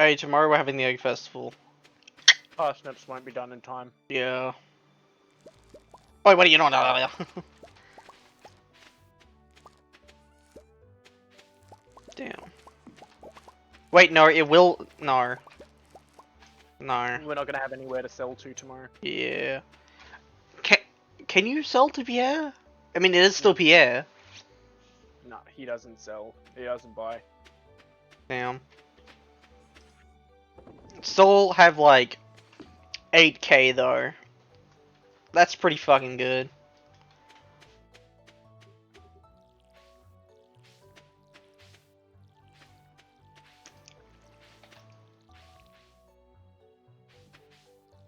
Hey, tomorrow we're having the Egg Festival. Parsnips won't be done in time. Yeah. Wait, what are you not? Damn. Wait, no, it will. No. No. We're not gonna have anywhere to sell to tomorrow. Yeah. Can you sell to Pierre? I mean, it is still Pierre. No, he doesn't sell. He doesn't buy. Damn. Still have like 8K though. That's pretty fucking good.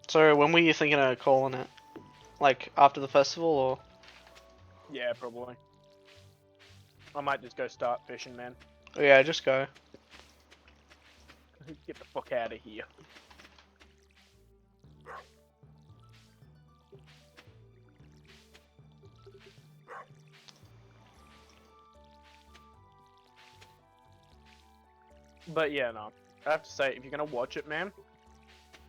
So when were you thinking of calling it? Like after the festival or? Yeah, probably. I might just go start fishing, man. Oh, yeah, just go. Get the fuck out of here. But yeah, no. I have to say, if you're gonna watch it, man,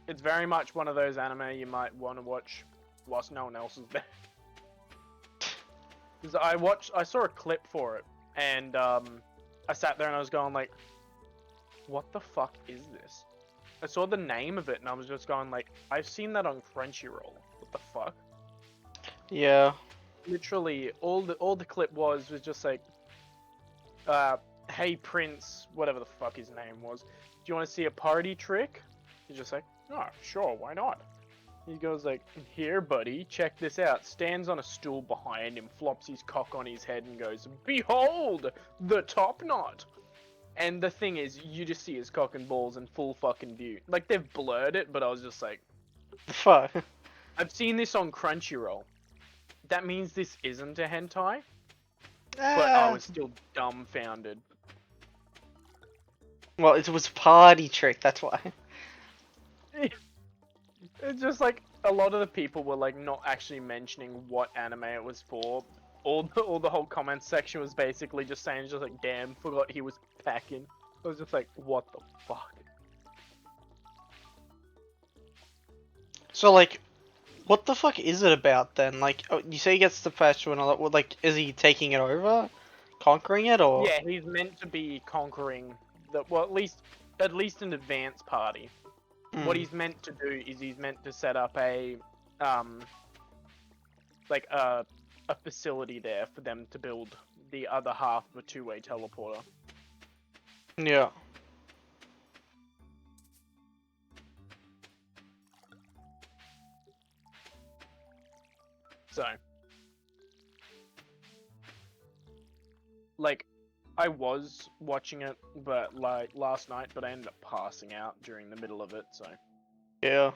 it's very much one of those anime you might want to watch whilst no one else is there. Because I saw a clip for it, and I sat there and I was going like, what the fuck is this? I saw the name of it and I was just going like, I've seen that on Crunchyroll. What the fuck? Yeah. Literally, all the clip was just like, hey Prince, whatever the fuck his name was, do you want to see a party trick? He's just like, oh, sure, why not? He goes like, here buddy, check this out. Stands on a stool behind him, flops his cock on his head and goes, behold, the top knot. And the thing is, you just see his cock and balls in full fucking view. Like, they've blurred it, but I was just like, Fuck. I've seen this on Crunchyroll. That means this isn't a hentai? But I was still dumbfounded. Well, it was party trick, that's why. It's just like, a lot of the people were like not actually mentioning what anime it was for. All the whole comment section was basically just saying, just like, damn, forgot he was packing. I was just like, what the fuck? So, like, what the fuck is it about then? Like, oh, you say he gets the festival and all that, well, like, is he taking it over? Conquering it, or? Yeah, he's meant to be conquering the, well, at least an advanced party. What he's meant to do is he's meant to set up a, like a facility there for them to build the other half of a two-way teleporter. Yeah. So, like, I was watching it, but like last night, but I ended up passing out during the middle of it. So, Yeah.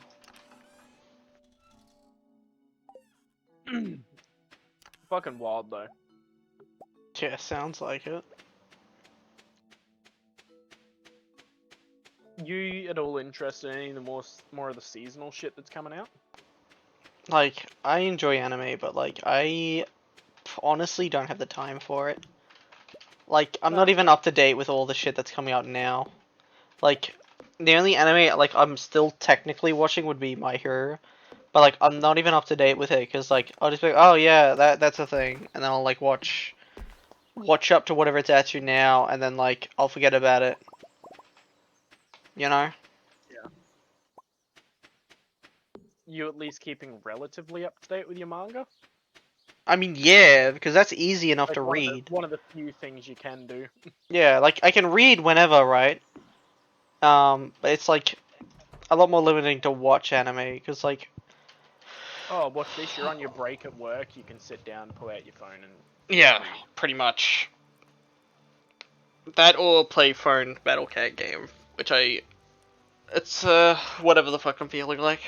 fucking wild though. Yeah, sounds like it. You at all interested in any of the more of the seasonal shit that's coming out? Like, I enjoy anime, but like, I honestly don't have the time for it. Like, I'm not even up to date with all the shit that's coming out now. Like, the only anime, like, I'm still technically watching would be My Hero. But, like, I'm not even up to date with it, because, like, I'll just be like, oh, yeah, that's a thing. And then I'll, like, watch up to whatever it's at to now, and then, like, I'll forget about it. You know? Yeah. You at least keeping relatively up to date with your manga? I mean, yeah, because that's easy enough Like to read. one of the few things you can do. Yeah, like, I can read whenever, right? But it's, like, a lot more limiting to watch anime, because, like... Oh, watch this, you're on your break at work, you can sit down, pull out your phone and... Yeah, pretty much. That or play phone Battle Cat game, which it's whatever the fuck I'm feeling like.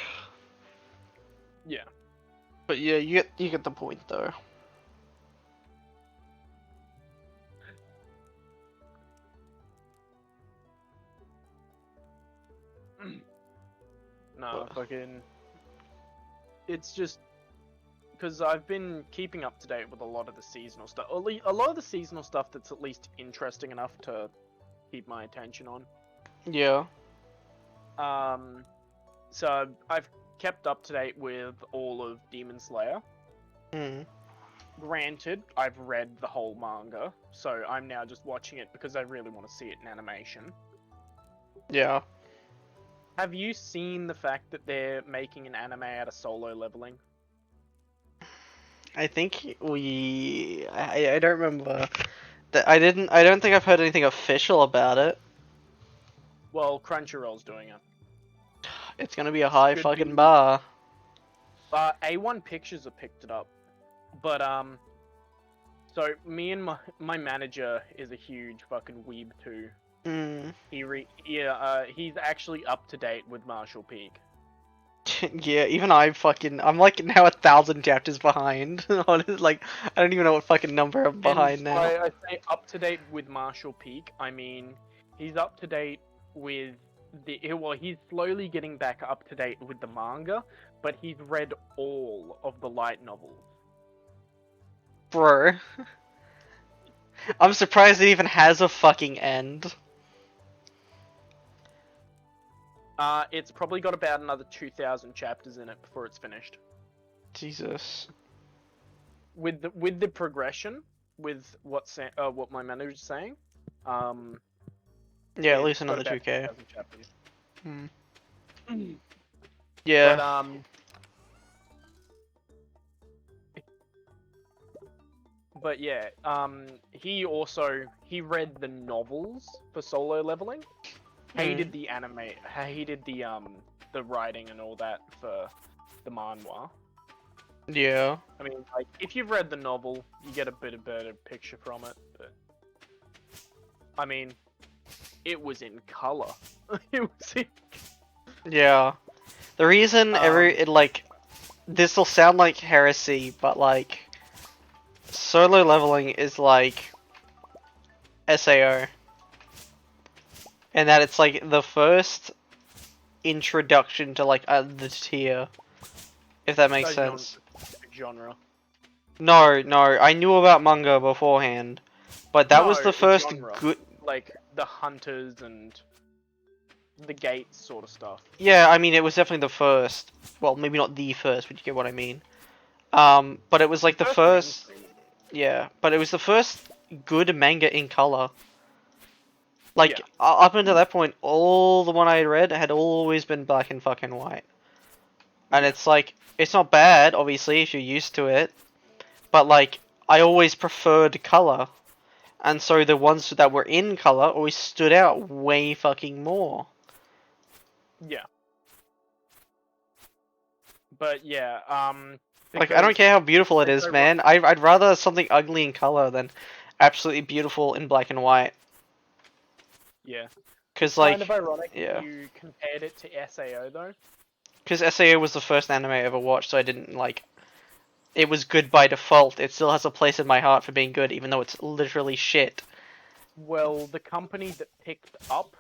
Yeah. But yeah, you get the point though. No, fucking... It's just... Because I've been keeping up to date with a lot of the seasonal stuff. A lot of the seasonal stuff that's at least interesting enough to keep my attention on. Yeah. So I've kept up to date with all of Demon Slayer. Hmm. Granted, I've read the whole manga, so I'm now just watching it because I really want to see it in animation. Yeah. Have you seen the fact that they're making an anime out of Solo Leveling? I think I don't remember. I don't think I've heard anything official about it. Well, Crunchyroll's doing it. It's gonna be a high Should fucking be. bar. A1 Pictures have picked it up, but so me and my manager is a huge fucking weeb too. Hmm. He's actually up to date with Marshall Peak. Yeah, even I'm like now 1,000 chapters behind. Like, I don't even know what fucking number I'm And behind now. I say up to date with Marshall Peak, I mean he's up to date with he's slowly getting back up to date with the manga, but he's read all of the light novels. Bro. I'm surprised it even has a fucking end. It's probably got about another 2,000 chapters in it before it's finished. Jesus. With the progression, with what my manager's saying, Yeah, at it's least got another about 2K. 2,000 chapters. Hmm. But Yeah. yeah, he read the novels for Solo Leveling. Hated the anime. Hated the writing and all that for the manhwa. Yeah. I mean, like if you've read the novel, you get a bit of better picture from it. But I mean, it was in color. It was in... Yeah. The reason this will sound like heresy, but like solo leveling is like SAO. And that it's like the first introduction to like the tier, if that makes sense. Genre. No, I knew about manga beforehand, but that was the first genre. good. Like the hunters and the gates sort of stuff. Yeah, I mean it was definitely the first. Well, maybe not the first, but you get what I mean. But it was like the first. Yeah, but it was the first good manga in color. Like Yeah. up until that point, all the one I had read had always been black and fucking white. And Yeah. it's like it's not bad, obviously, if you're used to it. But like I always preferred color. And so the ones that were in color always stood out way fucking more. Yeah. But yeah, Like, I don't care how beautiful it is, man. I'd rather something ugly in color than absolutely beautiful in black and white. Yeah. Because, Kind like, of ironic yeah. you compared it to SAO though. Because SAO was the first anime I ever watched, so I didn't, like... It was good by default. It still has a place in my heart for being good, even though it's literally shit. Well, the company that picked up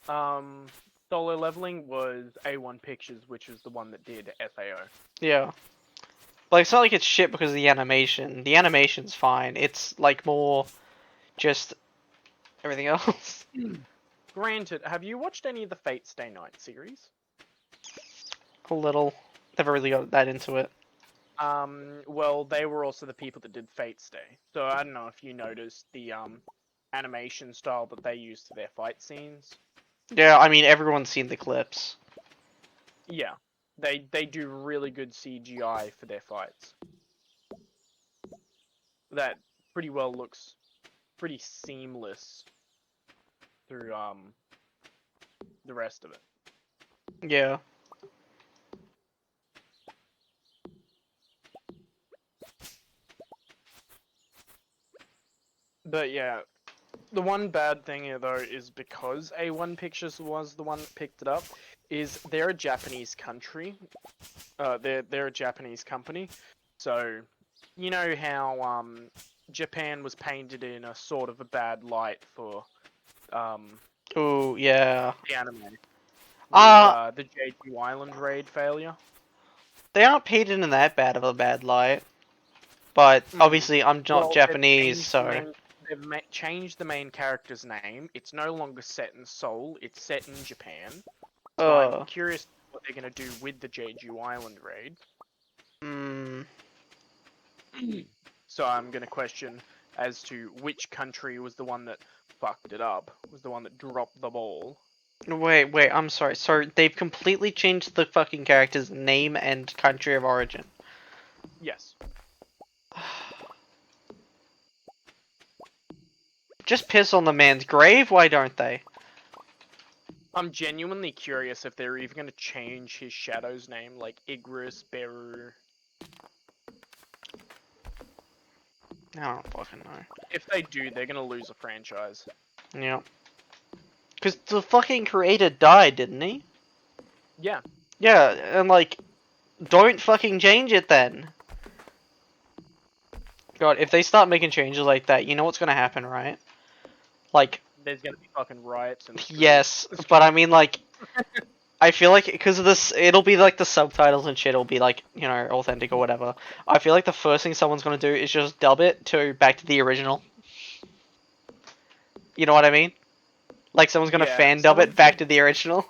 Solo Leveling was A1 Pictures, which was the one that did SAO. Yeah. Like, it's not like it's shit because of the animation. The animation's fine. It's, like, more just everything else. Granted, have you watched any of the Fate Stay Night series? A little. Never really got that into it. Well, they were also the people that did Fate Stay. So I don't know if you noticed the animation style that they used for their fight scenes. Yeah, I mean, everyone's seen the clips. Yeah, they do really good CGI for their fights. That pretty well looks pretty seamless through the rest of it. Yeah. But yeah, the one bad thing here though is because A1 Pictures was the one that picked it up, is they're a Japanese country. They're a Japanese company, so you know how Japan was painted in a sort of a bad light for Ooh, yeah. the anime with the Jeju Island raid failure. They aren't painted in that bad of a bad light. But obviously, I'm not Japanese, so. They've changed the main character's name. It's no longer set in Seoul. It's set in Japan. So I'm Uh. curious what they're gonna do with the Jeju Island raid. Mm. So I'm gonna question as to which country was the one that fucked it up, was the one that dropped the ball. Wait, I'm sorry. So they've completely changed the fucking character's name and country of origin. Yes. Just piss on the man's grave, why don't they? I'm genuinely curious if they're even gonna change his shadow's name, like Igris, Beru. I don't fucking know. If they do, they're gonna lose a franchise. Yeah. Because the fucking creator died, didn't he? Yeah. Yeah, and like, don't fucking change it then. God, if they start making changes like that, you know what's gonna happen, right? Like, There's gonna be fucking riots in the streets. yes, but I mean, like, I feel like because of this, it'll be like the subtitles and shit will be like, you know, authentic or whatever. I feel like the first thing someone's gonna do is just dub it to back to the original. You know what I mean? Like someone's gonna Yeah, fan dub it someone's back gonna. to the original.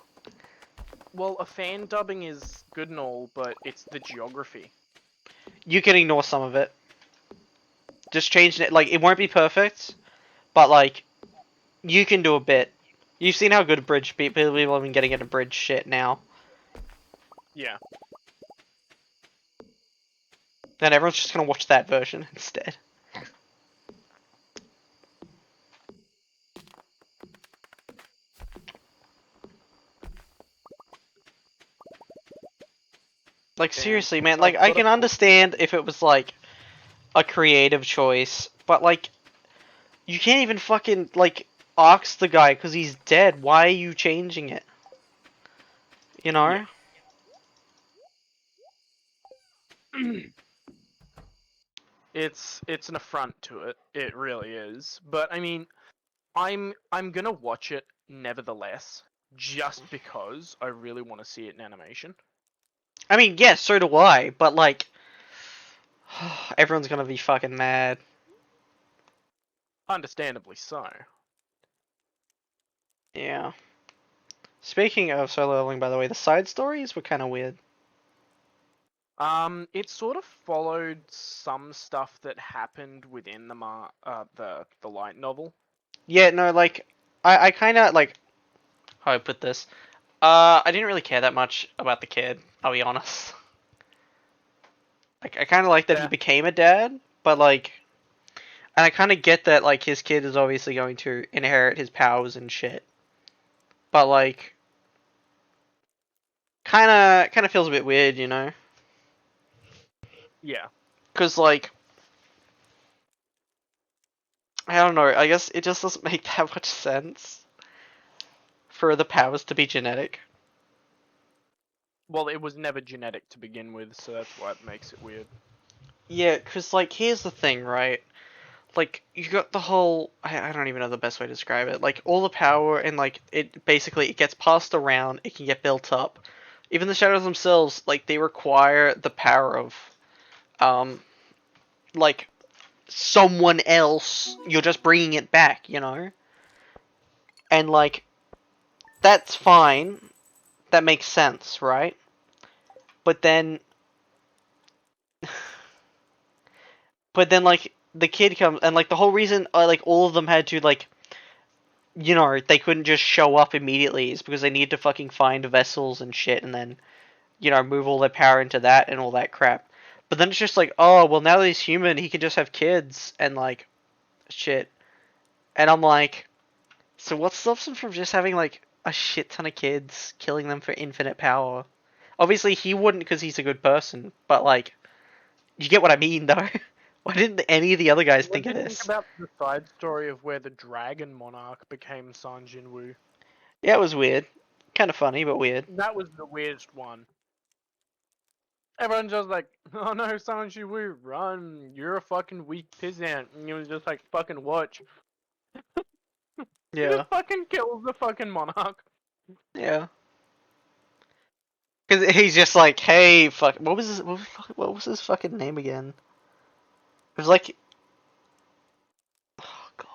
Well, a fan dubbing is good and all, but it's the geography. You can ignore some of it. Just change it. Like it won't be perfect, but like you can do a bit. You've seen how good bridge people have been getting into bridge shit now. Yeah. Then everyone's just gonna watch that version instead. Like Damn. seriously, man. Like I've I got a can understand if it was like a creative choice, but like you can't even fucking like ask the guy because he's dead. Why are you changing it? You know? Yeah. It's an affront to it. It really is. But I mean, I'm gonna watch it nevertheless, just because I really want to see it in animation. I mean, yes, so do I, but like everyone's gonna be fucking mad. Understandably so. Yeah. Speaking of solo leveling, by the way, the side stories were kind of weird. It sort of followed some stuff that happened within the light novel. Yeah, no, like I kind of like how I put this. I didn't really care that much about the kid. I'll be honest. Like I kind of like that he Yeah. became a dad, but like, and I kind of get that like his kid is obviously going to inherit his powers and shit. But like, kind of feels a bit weird, you know? Yeah. Because like, I don't know. I guess it just doesn't make that much sense for the powers to be genetic. Well, it was never genetic to begin with, so that's why it makes it weird. Yeah, because like, here's the thing, right? Like you got the whole I don't even know the best way to describe it. Like all the power and like it basically it gets passed around, it can get built up. Even the shadows themselves, like they require the power of um like someone else. You're just bringing it back, you know? And like that's fine. That makes sense, right? But then like the kid comes and like the whole reason like all of them had to like you know, they couldn't just show up immediately is because they need to fucking find vessels and shit and then, you know, move all their power into that and all that crap. But then it's just like, oh, well, now that he's human, he can just have kids and, like, shit. And I'm like, so what stops him from just having, like, a shit ton of kids, killing them for infinite power? Obviously, he wouldn't because he's a good person, but, like, you get what I mean, though? Why didn't any of the other guys What think do of you think this? about the side story of where the Dragon Monarch became San Jinwoo? Yeah, it was weird. Kind of funny, but weird. That was the weirdest one. Everyone's just like, oh no, San Jinwoo, run! You're a fucking weak peasant. And he was just like, fucking watch. He Yeah. just fucking kills the fucking monarch. Yeah. Because he's just like, hey, fuck, what was his fucking name again? It was like, oh god,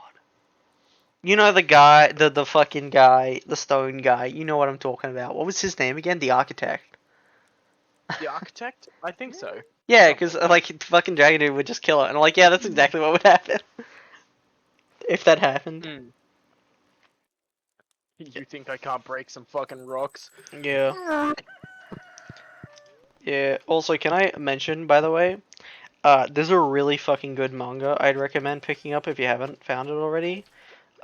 You know the guy, the fucking guy, the stone guy. You know what I'm talking about. What was his name again? The architect. The architect? I think so. Yeah, Something because like that. like fucking Dragon Dude would just kill it, and I'm like, yeah, that's exactly what would happen if that happened. Mm. You think I can't break some fucking rocks? Yeah. Yeah. Also, can I mention, by the way, there's a really fucking good manga I'd recommend picking up if you haven't found it already.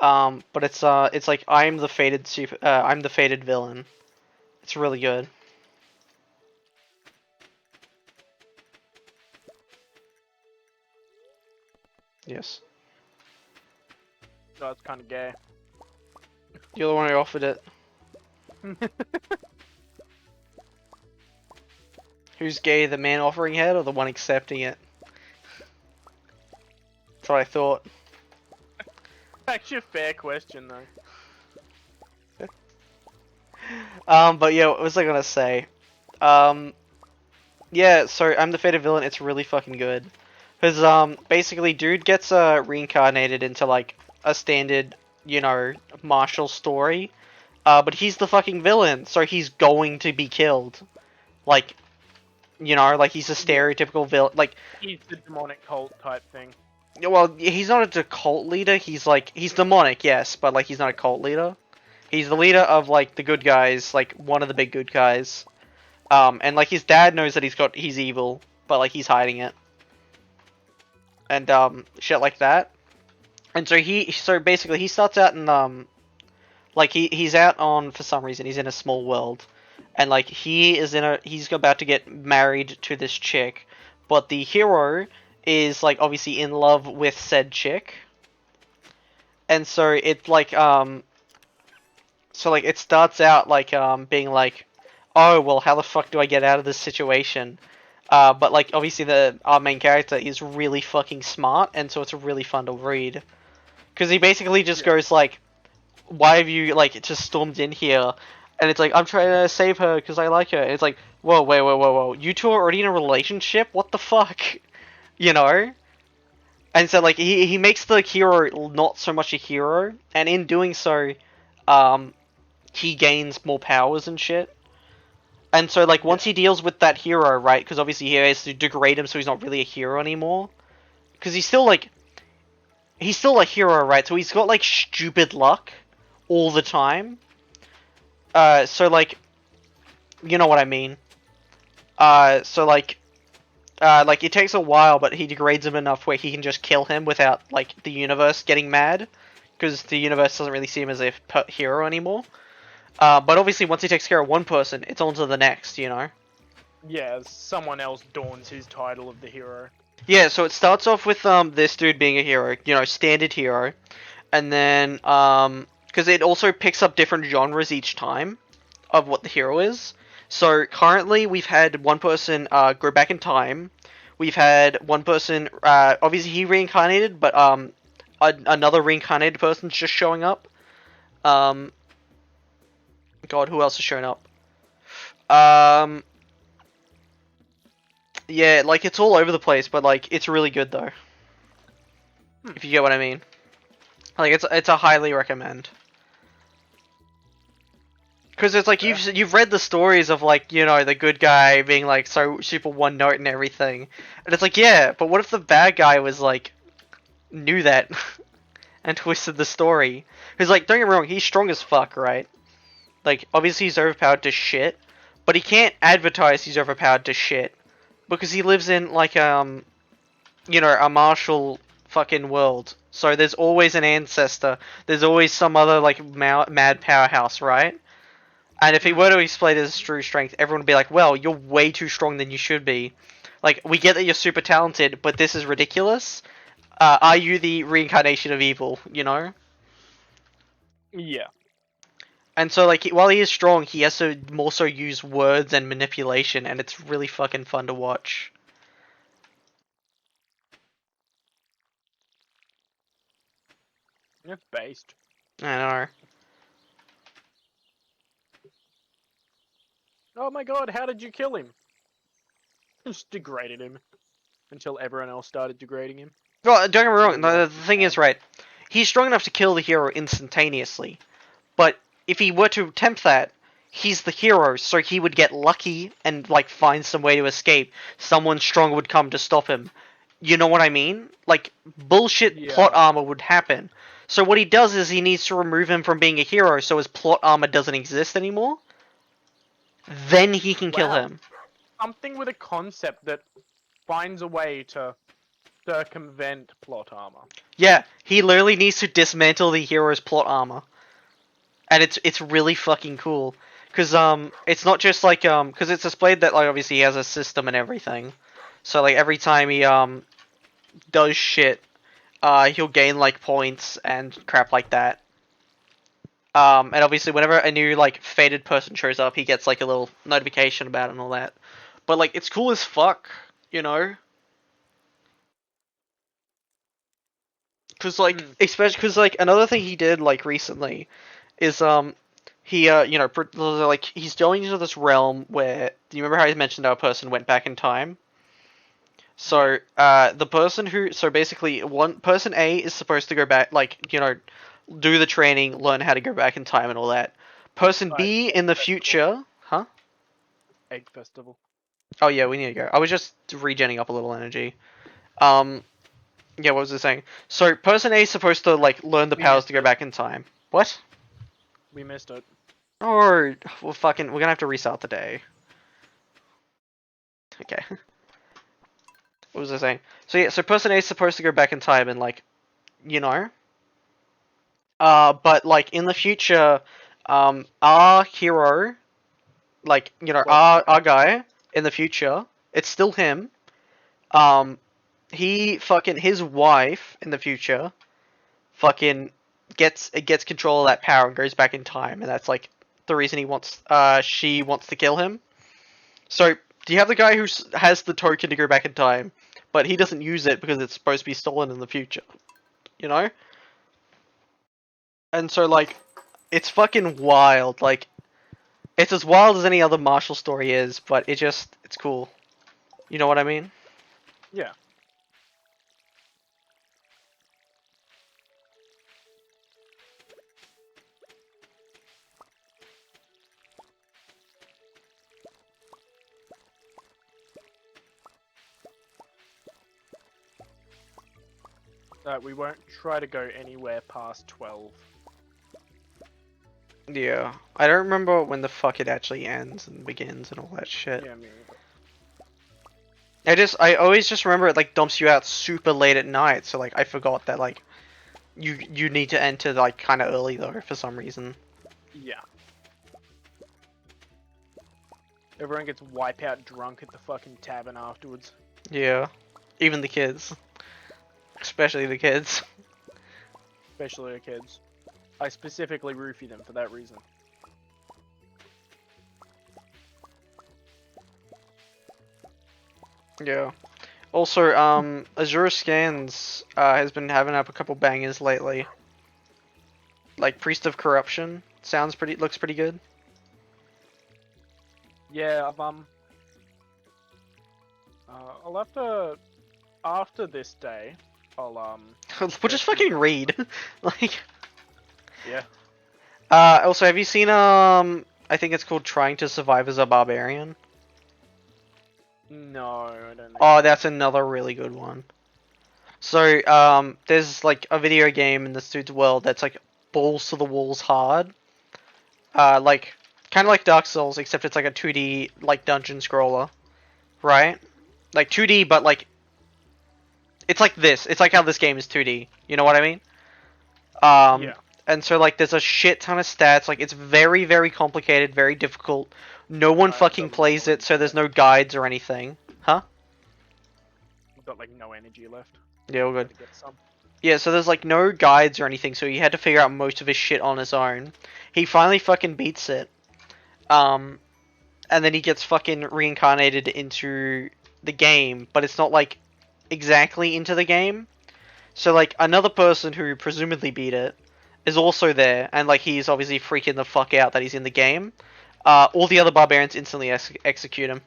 But it's like I'm the fated villain. It's really good. Yes. No, it's kind of gay. You're the one who offered it. Who's gay, the man offering it or the one accepting it? That's what I thought. Actually, a fair question though. But yeah, what was I gonna say? Um, yeah, so I'm the fated villain. It's really fucking good. Because, basically, dude gets, reincarnated into, like, a standard, martial story. But he's the fucking villain, so he's going to be killed. Like, like, he's a Yeah. stereotypical villain. Like, He's the demonic cult type thing. well, he's not a cult leader. He's demonic, yes, but, like, he's not a cult leader. He's the leader of, like, the good guys, like, one of the big good guys. And, like, his dad knows that he's evil, but, like, he's hiding it. And, shit like that. And so basically he starts out in, like, he's out on, for some reason, he's in a small world. And, like, he's about to get married to this chick. But the hero is, like, obviously in love with said chick. And so it, like, so, like, it starts out, like, being like, oh, well, how the fuck do I get out of this situation? But, like, obviously our main character is really fucking smart, and so it's really fun to read. Because he basically just goes, like, why have you, like, just stormed in here? And it's like, I'm trying to save her because I like her. And it's like, whoa, wait, whoa, whoa, whoa. You two are already in a relationship? What the fuck? You know? And so, like, he makes the hero not so much a hero, and in doing so, um, he gains more powers and shit. And so, like, once he deals with that hero, right, because obviously he has to degrade him so he's not really a hero anymore. Because he's still a hero, right? So he's got, like, stupid luck all the time. So, like, you know what I mean. So, like, it takes a while, but he degrades him enough where he can just kill him without, like, the universe getting mad. Because the universe doesn't really see him as a hero anymore. But obviously, once he takes care of one person, it's on to the next, you know? Yeah, someone else dawns his title of the hero. Yeah, so it starts off with this dude being a hero, standard hero. And then, because it also picks up different genres each time of what the hero is. So currently, we've had one person go back in time. We've had one person, obviously he reincarnated, but another reincarnated person's just showing up. God, who else is showing up? Yeah, like, it's all over the place, but, like, it's really good, though. If you get what I mean. Like, it's a highly recommend. Because it's like, you've read the stories of, like, the good guy being, like, so super one note and everything. And it's like, yeah, but what if the bad guy was, like, knew that and twisted the story? Because, like, don't get me wrong, he's strong as fuck, right? Like, obviously he's overpowered to shit, but he can't advertise he's overpowered to shit. Because he lives in, like, a martial fucking world. So there's always an ancestor. There's always some other, like, mad powerhouse, right? And if he were to explain his true strength, everyone would be like, well, you're way too strong than you should be. Like, we get that you're super talented, but this is ridiculous. Are you the reincarnation of evil, you know? Yeah. And so, like, while he is strong, he has to more so use words and manipulation, and it's really fucking fun to watch. It's based. I know. Oh my god, how did you kill him? Just degraded him. Until everyone else started degrading him. Well, don't get me wrong, the thing is, right, he's strong enough to kill the hero instantaneously. But if he were to attempt that, he's the hero, so he would get lucky and like find some way to escape. Someone stronger would come to stop him. You know what I mean? Like bullshit plot Yeah. armor would happen. So what he does is he needs to remove him from being a hero so his plot armor doesn't exist anymore. Then he can kill Wow. him. Something with a concept that finds a way to circumvent plot armor. Yeah, he literally needs to dismantle the hero's plot armor. And it's really fucking cool. Cause it's not just like cause it's displayed that like obviously he has a system and everything. So like every time he does shit, he'll gain like points and crap like that. And obviously whenever a new like fated person shows up, he gets like a little notification about it and all that. But like it's cool as fuck, you know? Cause like especially cause like another thing he did like recently is he you know like he's going into this realm where do you remember how he mentioned how a person went back in time? So the person who so basically one person A is supposed to go back like you know do the training, learn how to go back in time and all that. Person Right. B in the future, huh? Egg festival. Oh yeah, we need to go. I was just regenning up a little energy. Um yeah, what was I saying? So person A is supposed to like learn the We powers missed to go it. back in time. What? We missed it. Or we're gonna have to restart the day. Okay. What was I saying? So yeah, so person A is supposed to go back in time and like, you know. But like in the future, our hero, like you know, Well, our guy in the future, it's still him. Um, he fucking his wife in the future, fucking gets control of that power and goes back in time, and that's like the reason she wants to kill him. So do you have the guy who has the token to go back in time, but he doesn't use it because it's supposed to be stolen in the future, you know? And so like, it's fucking wild. Like, it's as wild as any other Marshall story is, but it's cool. You know what I mean? yeah. We won't try to go anywhere past 12. Yeah. I don't remember when the fuck it actually ends and begins and all that shit. Yeah, me I always just remember it like dumps you out super late at night, so like I forgot that like you need to enter like kind of early though for some reason. Yeah. Everyone gets wipeout drunk at the fucking tavern afterwards. Yeah. Even the kids. Especially the kids. Especially the kids. I specifically roofie them for that reason. Yeah. Also, Azure Scans has been having up a couple bangers lately. Like Priest of Corruption looks pretty good. Yeah, I'll have to after this day. I'll We'll just fucking read. Like. Yeah. Also, have you seen I think it's called Trying to Survive as a Barbarian? No, I don't think Oh, so. that's another really good one. So, there's like a video game in this dude's world that's like balls to the walls hard. Like kind of like Dark Souls, except it's like a 2D like dungeon scroller, right? Like 2D, but like it's like this. It's like how this game is 2D. You know what I mean? Yeah. And so like there's a shit ton of stats. Like it's very very complicated, very difficult. No one I've fucking got plays no it, so idea. there's no guides or anything. Huh? I've got like no energy left. Yeah, all good. Gotta get some. Yeah, so there's like no guides or anything, so he had to figure out most of his shit on his own. He finally fucking beats it. And then he gets fucking reincarnated into the game, but it's not like exactly into the game. So like another person who presumably beat it is also there, and like he's obviously freaking the fuck out that he's in the game. All the other barbarians instantly execute him.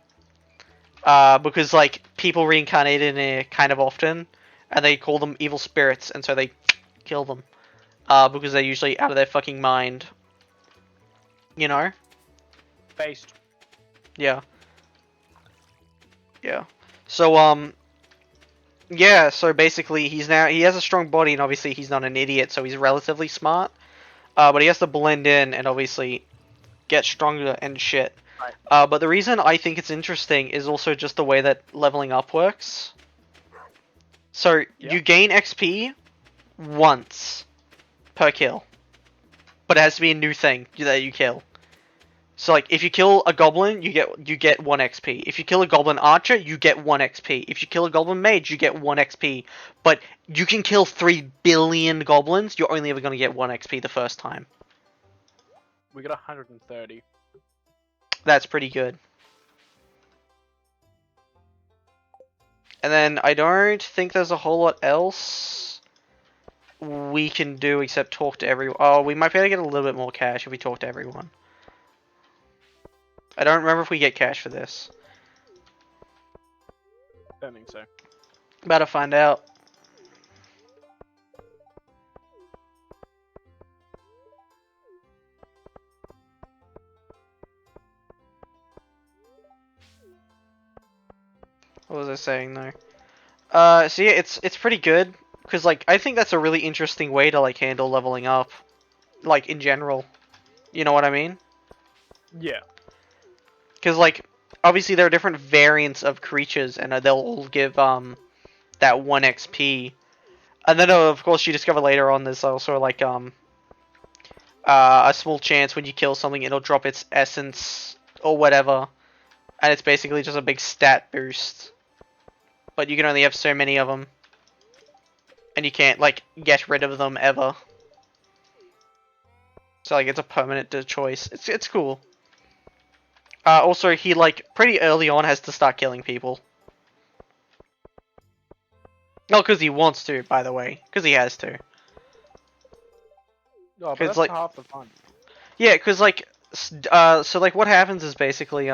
Because like people reincarnate in it kind of often, and they call them evil spirits, and so they kill them. because they're usually out of their fucking mind. You know? Based. Yeah. Yeah. So, yeah, so basically he has a strong body and obviously he's not an idiot, so he's relatively smart. But he has to blend in and obviously get stronger and shit. Right. But the reason I think it's interesting is also just the way that leveling up works. So you gain XP once per kill, but it has to be a new thing that you kill. So like if you kill a goblin, you get 1 XP. If you kill a goblin archer, you get 1 XP. If you kill a goblin mage, you get 1 XP. But you can kill 3 billion goblins, you're only ever going to get 1 XP the first time. We got 130. That's pretty good. And then I don't think there's a whole lot else we can do except talk to everyone. Oh, we might be able to get a little bit more cash if we talk to everyone. I don't remember if we get cash for this. Don't think so. About to find out. What was I saying though? So yeah, it's pretty good because like I think that's a really interesting way to like handle leveling up, like in general. You know what I mean? Yeah. Because like obviously there are different variants of creatures and they'll all give that 1 XP. And then of course you discover later on there's also like a small chance when you kill something it'll drop its essence or whatever, and it's basically just a big stat boost. But you can only have so many of them, and you can't like get rid of them ever. So like it's a permanent choice. It's cool. Also he like pretty early on has to start killing people. Not because he wants to, by the way, because he has to. Oh, but that's like half the fun. Yeah, because like so like what happens is basically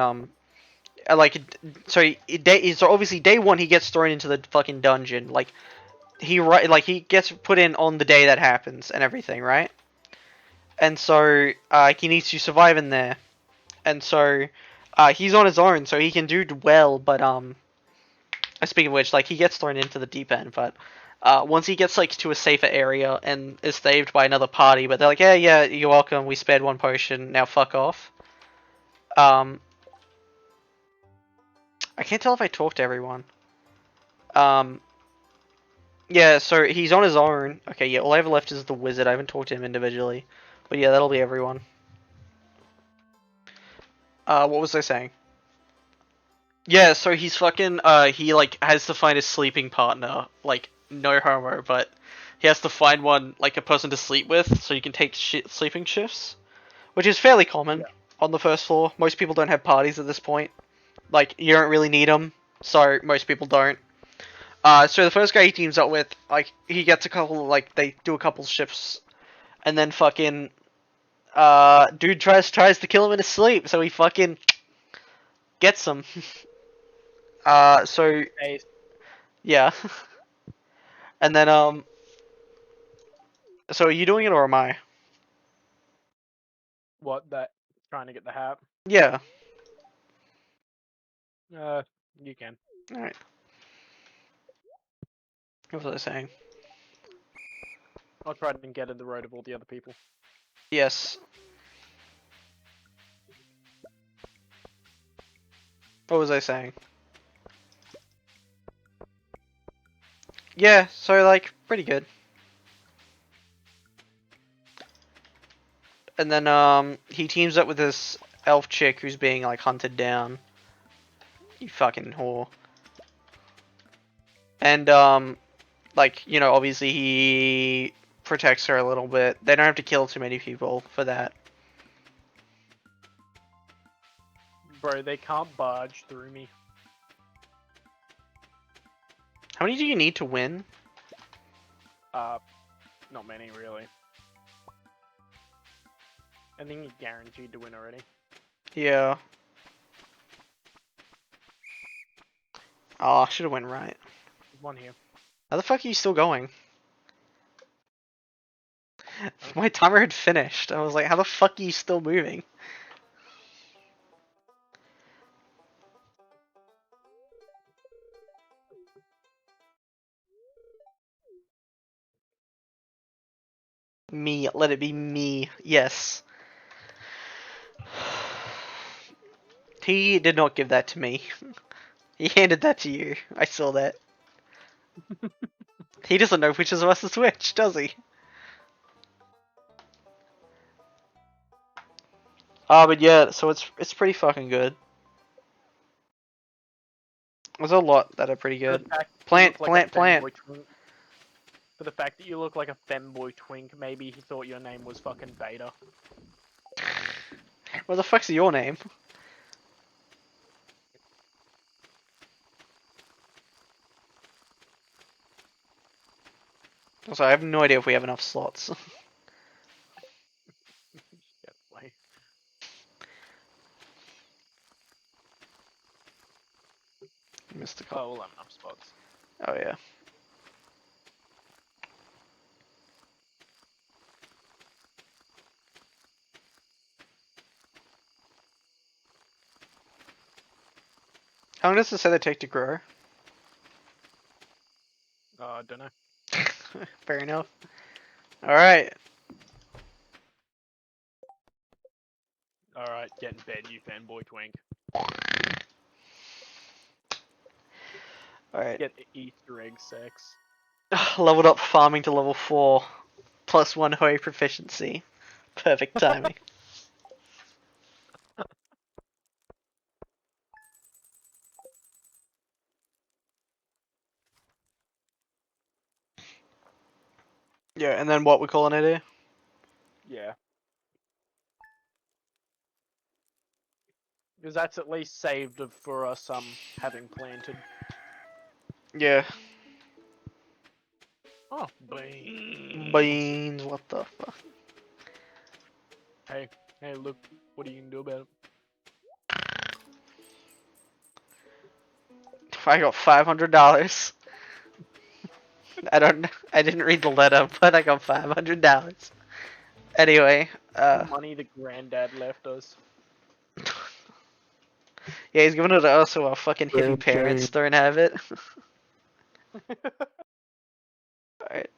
like so obviously day one he gets thrown into the fucking dungeon, like he gets put in on the day that happens and everything, right? And so he needs to survive in there, and so he's on his own, so he can do well. But speaking of which, like he gets thrown into the deep end, but once he gets like to a safer area and is saved by another party, but they're like, yeah, you're welcome. We spared 1 potion. Now fuck off. I can't tell if I talked to everyone. Yeah, so he's on his own. Okay, yeah, all I have left is the wizard. I haven't talked to him individually. But yeah, that'll be everyone. What was I saying? Yeah, so he's fucking, he, like, has to find a sleeping partner. Like, no homo, but he has to find one, like, a person to sleep with, so you can take sleeping shifts. Which is fairly common on the first floor. Most people don't have parties at this point. Like, you don't really need them, so most people don't. So the first guy he teams up with, like, he gets a couple, like, they do a couple shifts, and then fucking, dude tries to kill him in his sleep, so he fucking gets him. So, yeah. And then, so are you doing it or am I? What, that? Trying to get the hat? Yeah. You can. Alright. What was I saying? I'll try and get in the road of all the other people. Yes. What was I saying? Yeah, so, like, pretty good. And then, he teams up with this elf chick who's being, like, hunted down. You fucking whore. And, like, you know, obviously he protects her a little bit. They don't have to kill too many people for that. Bro, they can't barge through me. How many do you need to win? Not many, really. I think you're guaranteed to win already. Yeah. Oh, I should have went right. There's one here. How the fuck are you still going? My timer had finished. I was like, how the fuck are you still moving? Me, let it be me. Yes. He did not give that to me. He handed that to you. I saw that. He doesn't know which of us is which, does he? But yeah, so it's pretty fucking good. There's a lot that are pretty For the good. fact that you Plant, look like a plant, plant. femboy twink. For the fact that you look like a femboy twink, maybe he thought your name was fucking Beta. What the fuck's your name? Also, I have no idea if we have enough slots. Yeah, wait. Missed a couple. Oh, we'll have enough spots. Oh yeah. How long does it say they take to grow? I don't know. Fair enough. Alright. Alright, get in bed, you fanboy twink. Alright. Get the Easter egg sex. Leveled up farming to level 4. Plus 1 Hoi proficiency. Perfect timing. Yeah, and then what we calling it here? Yeah. Because that's at least saved for us having planted. Yeah. Oh, beans. Beans, what the fuck? Hey, look, what are you gonna do about it? I got $500. I didn't read the letter, but I got $500. Anyway, The money the granddad left us. yeah, he's giving it to us so our fucking hippie parents don't have it. Alright.